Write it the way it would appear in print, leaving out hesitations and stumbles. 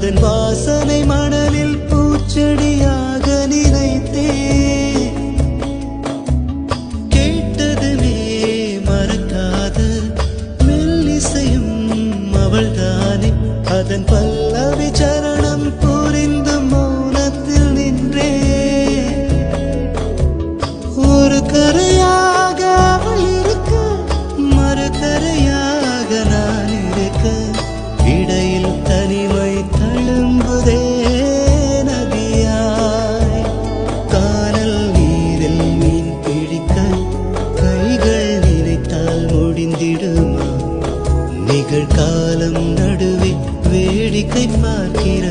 அதன் வாசனை மணலில் பூச்செடியாக நினைத்தேன். கேட்டதுமே மறக்காத மெல்லிசையும் அவள்தானே. அதன் பல்லவி சரணம் புரிந்து மௌனத்தில் நின்றே. ஒரு கரையாக அவள் இருக்க, மறுகரையாக நான் இருக்க, இடையில் தனிமை தழும்புதே நதியாய். கானல் நீரில் மீன் பிடிக்க கைகள் நினைத்தால் முடிந்திடுமா? நிகழ்காலம் நடுவே வேடிக்கை பார்க்கிற